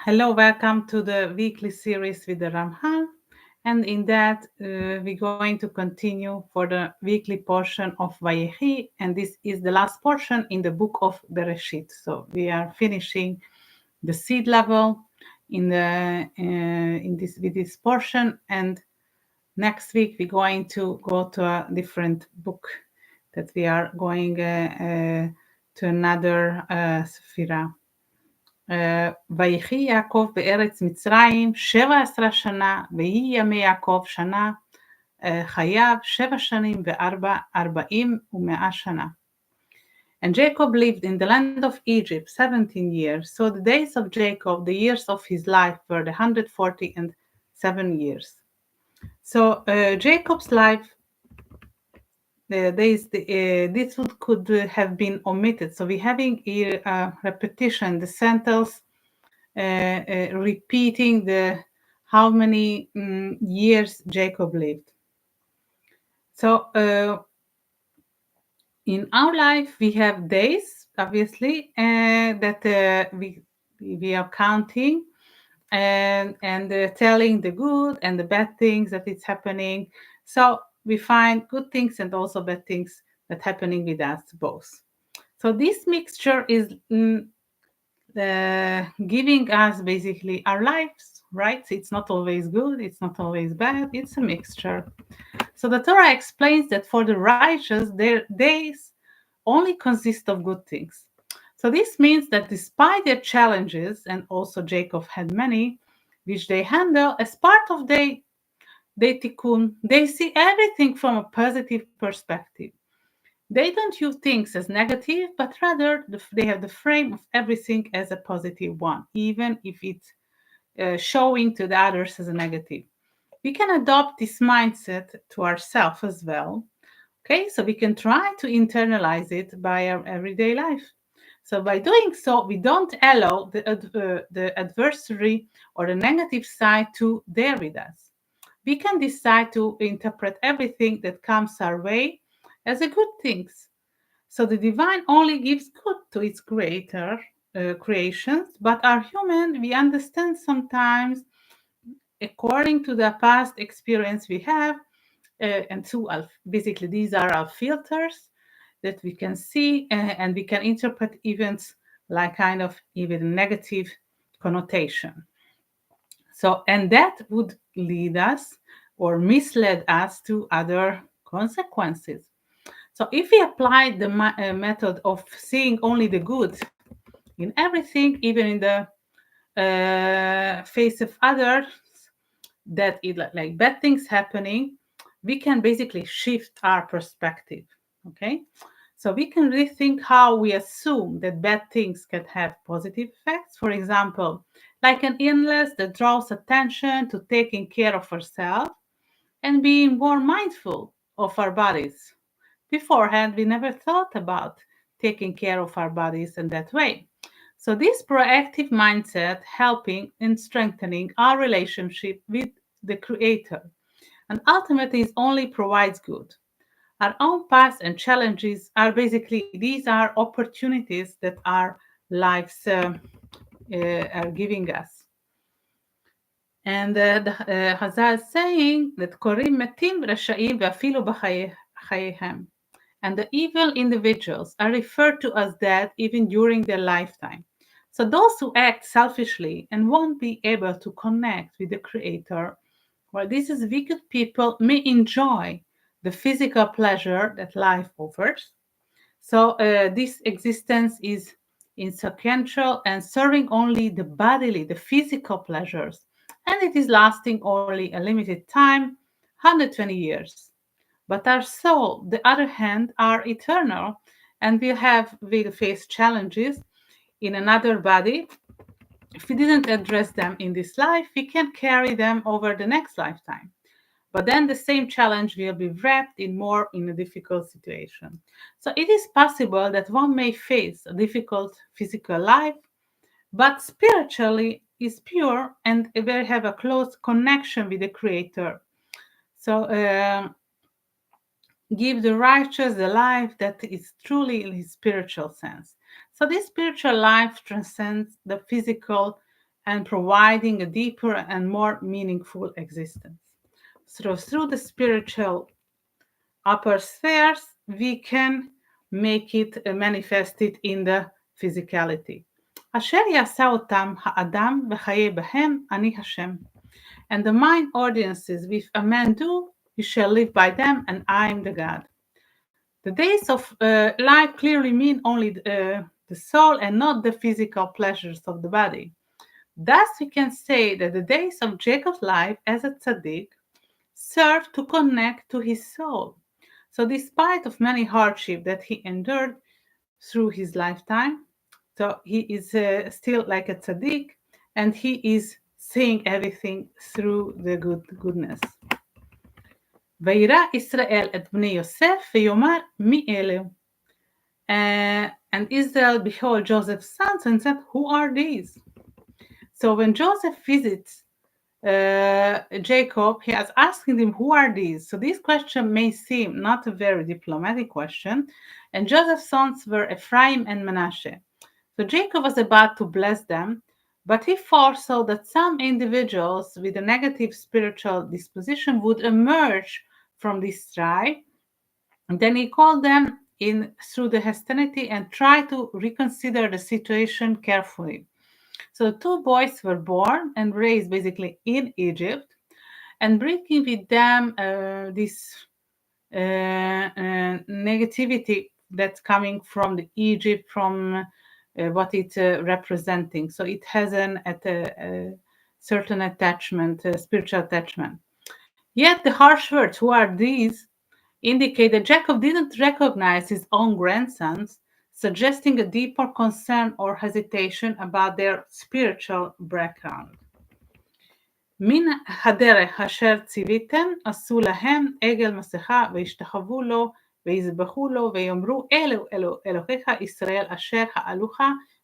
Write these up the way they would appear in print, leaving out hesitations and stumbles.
Hello, welcome to the weekly series with the Ramchal. And in that, we're going to continue for the weekly portion of Vayechi. And this is the last portion in the book of Bereshit. So we are finishing the seed level in this with this portion. And next week, we're going to go to a different book that we are going to another Sephira. ויחי יעקב בארץ מצרים 17 שנה, ויהי ימי יעקב שנה, חייו 7 שנים ו40 ו100 שנה. And Jacob lived in the land of Egypt 17 years. So the days of Jacob, the years of his life, were the 147 years. So Jacob's life, this could have been omitted. So we're having here a repetition, the sentence repeating the how many years Jacob lived. So in our life we have days, obviously, that we are counting and telling the good and the bad things that it's happening. So we find good things and also bad things that happening with us both. So this mixture is giving us basically our lives, right? It's not always good, it's not always bad, it's a mixture. So the Torah explains that for the righteous, their days only consist of good things. So this means that despite their challenges, and also Jacob had many, which they handle as part of their tikkun, they see everything from a positive perspective. They don't view things as negative, but rather they have the frame of everything as a positive one, even if it's showing to the others as a negative. We can adopt this mindset to ourselves as well. Okay, so we can try to internalize it by our everyday life. So by doing so, we don't allow the adversary or the negative side to dare with us. We can decide to interpret everything that comes our way as a good things. So the divine only gives good to its creator creations, but our human, we understand sometimes, according to the past experience we have, and so basically these are our filters that we can see, and we can interpret events like kind of even negative connotation. So, and that would lead us or mislead us to other consequences. So if we apply the method of seeing only the good in everything, even in the face of others, that it like bad things happening, we can basically shift our perspective. Okay, so we can rethink how we assume that bad things can have positive effects. For example, like an illness that draws attention to taking care of ourselves and being more mindful of our bodies. Beforehand, we never thought about taking care of our bodies in that way. So this proactive mindset helping in strengthening our relationship with the Creator, and ultimately it only provides good. Our own past and challenges are basically these are opportunities that our lives are giving us. And the Hazal is saying that Korim metim rasha'im ve'afilu b'chayeihem. And the evil individuals are referred to as dead even during their lifetime. So those who act selfishly and won't be able to connect with the Creator, well, these is wicked people may enjoy the physical pleasure that life offers. So this existence is insubstantial and serving only the bodily, the physical pleasures, and it is lasting only a limited time, 120 years. But our soul, the other hand, are eternal, and will face challenges in another body. If we didn't address them in this life, we can carry them over the next lifetime. But then the same challenge will be wrapped in a difficult situation. So it is possible that one may face a difficult physical life, but spiritually is pure and will have a close connection with the Creator. So give the righteous the life that is truly in his spiritual sense. So this spiritual life transcends the physical and providing a deeper and more meaningful existence. So through the spiritual upper spheres, we can make it manifested in the physicality. אשר יעשה אותם האדם וחיה בהם, אני השם. And the mind audiences with a man do, you shall live by them, and I am the God. The days of life clearly mean only the soul and not the physical pleasures of the body. Thus, we can say that the days of Jacob's life as a tzaddik serve to connect to his soul. So, despite of many hardships that he endured through his lifetime, so he is still like a tzaddik, and he is seeing everything through the goodness. וירא ישראל את בני יוסף ויאמר מי אלו? And Israel behold Joseph's sons and said, who are these? So when Joseph visits Jacob, he is asking him, who are these? So this question may seem not a very diplomatic question. And Joseph's sons were Ephraim and Manasseh. So Jacob was about to bless them, but he foresaw that some individuals with a negative spiritual disposition would emerge from this tribe. And then he called them in through the hostility and tried to reconsider the situation carefully. So the two boys were born and raised basically in Egypt, and bringing with them this negativity that's coming from the Egypt, from what it's representing. So it has a certain attachment, a spiritual attachment. Yet the harsh words, who are these, indicate that Jacob didn't recognize his own grandsons, suggesting a deeper concern or hesitation about their spiritual background. מן הדרך אשר ציוויתם עשו להם עגל מסכה וישתחוו לו ויזבחו לו ויאמרו אלו אלוהיך ישראל אשר העלוך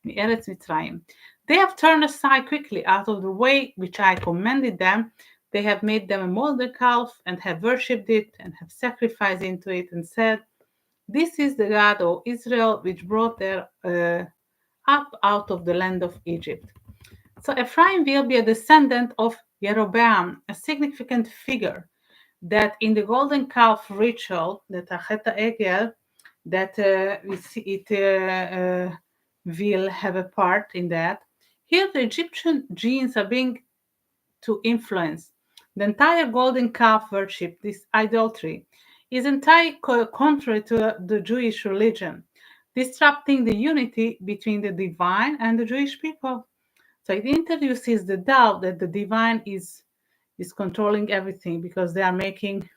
מארץ מצרים. They have turned aside quickly out of the way which I commanded them. They have made them a molded calf and have worshipped it and have sacrificed into it and said, this is the God, O Israel, which brought them up out of the land of Egypt. So Ephraim will be a descendant of Jeroboam, a significant figure that in the golden calf ritual, that Acheta Egel, that we see it will have a part in that. Here the Egyptian genes are being to influence. The entire golden calf worship, this idolatry, is entirely contrary to the Jewish religion, disrupting the unity between the divine and the Jewish people. So it introduces the doubt that the divine is controlling everything because they are making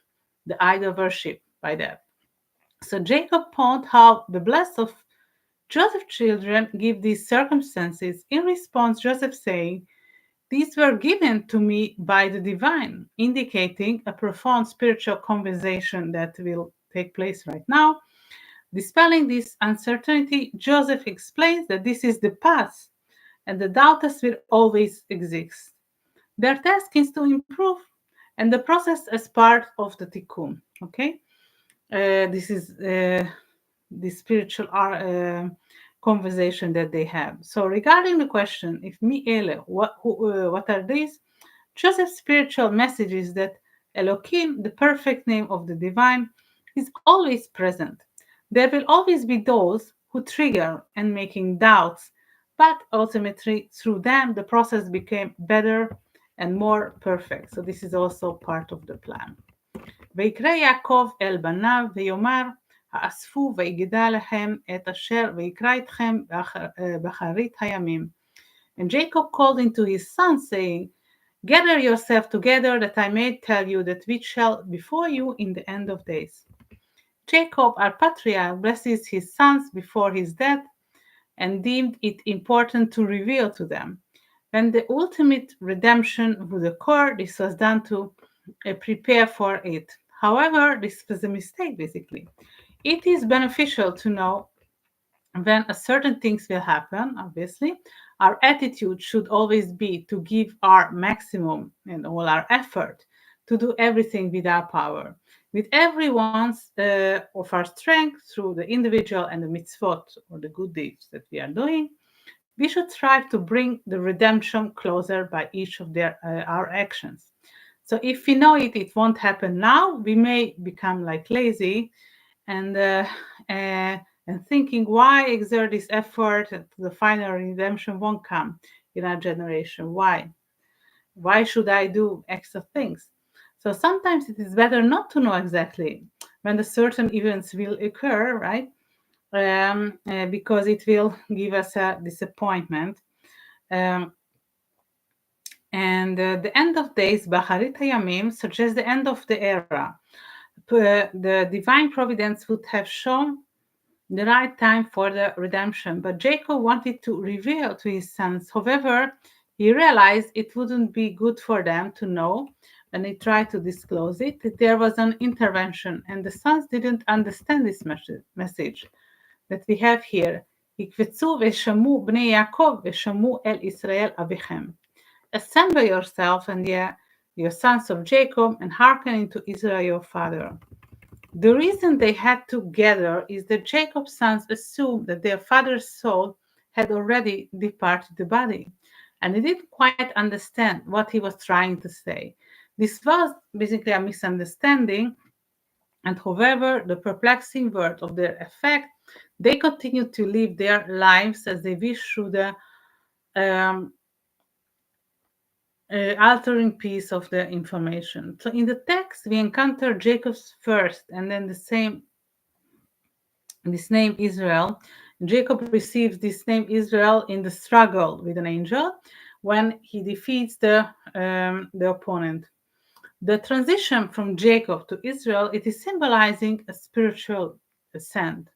the idol worship by that. So Jacob pointed how the blessed of Joseph's children give these circumstances. In response, Joseph saying, these were given to me by the divine, indicating a profound spiritual conversation that will take place right now. Dispelling this uncertainty, Joseph explains that this is the past and the doubters will always exist. Their task is to improve, and the process as part of the tikkun. Okay, this is the spiritual conversation that they have. So regarding the question, if mi ele, what are these? Joseph's spiritual message is that Elohim, the perfect name of the divine, is always present. There will always be those who trigger and making doubts, but ultimately through them the process became better and more perfect. So this is also part of the plan. ויקרא יעקב אל בניו ויאמר האספו ויגדע לכם את אשר ויקרא אתכם באחרית הימים. And Jacob called into his sons, saying, gather yourself together, that I may tell you that which shall before you in the end of days. Jacob, our patriarch, blesses his sons before his death and deemed it important to reveal to them. When the ultimate redemption would occur, this was done to prepare for it. However, this was a mistake, basically. It is beneficial to know when a certain things will happen, obviously. Our attitude should always be to give our maximum and all our effort to do everything with our power, with everyone's of our strength through the individual and the mitzvot or the good deeds that we are doing. we should strive to bring the redemption closer by each of our actions. So if we know it won't happen now, we may become like lazy and and thinking why exert this effort, the final redemption won't come in our generation. Why should I do extra things? So sometimes it is better not to know exactly when the certain events will occur, right? Because it will give us a disappointment. Um, and the end of days, Baharit Hayamim, suggests the end of the era. The divine providence would have shown the right time for the redemption, but Jacob wanted to reveal to his sons. However, he realized it wouldn't be good for them to know when he tried to disclose it that there was an intervention, and the sons didn't understand this message that we have here. יקבצו ושמעו בני יעקב ושמעו אל ישראל אביכם. Assemble yourself and your sons of Jacob and hearken into Israel your father. The reason they had to gather is that Jacob's sons assumed that their father's soul had already departed the body, and they didn't quite understand what he was trying to say. This was basically a misunderstanding, and however, the perplexing word of their effect, they continued to live their lives as they wish through the um, altering piece of the information. So in the text, we encounter Jacob's first and then this name Israel. Jacob receives this name Israel in the struggle with an angel when he defeats the opponent. The transition from Jacob to Israel, it is symbolizing a spiritual ascent.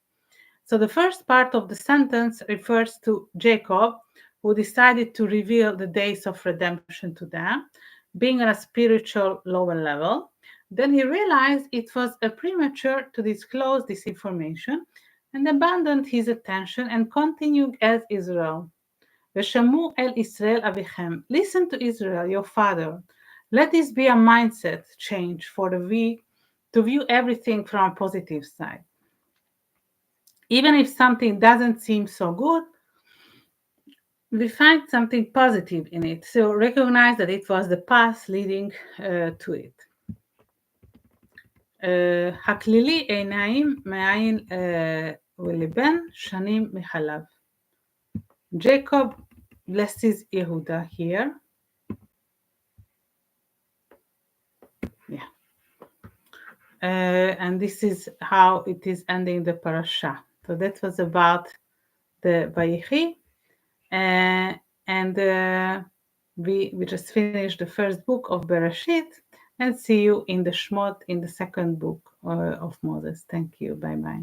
So the first part of the sentence refers to Jacob, who decided to reveal the days of redemption to them, being on a spiritual lower level. Then he realized it was premature to disclose this information and abandoned his attention and continued as Israel. Veshamu el Israel avichem. Listen to Israel, your father. Let this be a mindset change for the weak to view everything from a positive side. Even if something doesn't seem so good, we find something positive in it. So recognize that it was the path leading to it. הכלילי עיניים מעין ולבן שנים מחלב. Jacob blesses Yehuda here. Yeah. And this is how it is ending the parasha. So that was about the Vayechi. And we just finished the first book of Bereshit, and see you in the Shmot in the second book of Moses. Thank you. Bye bye.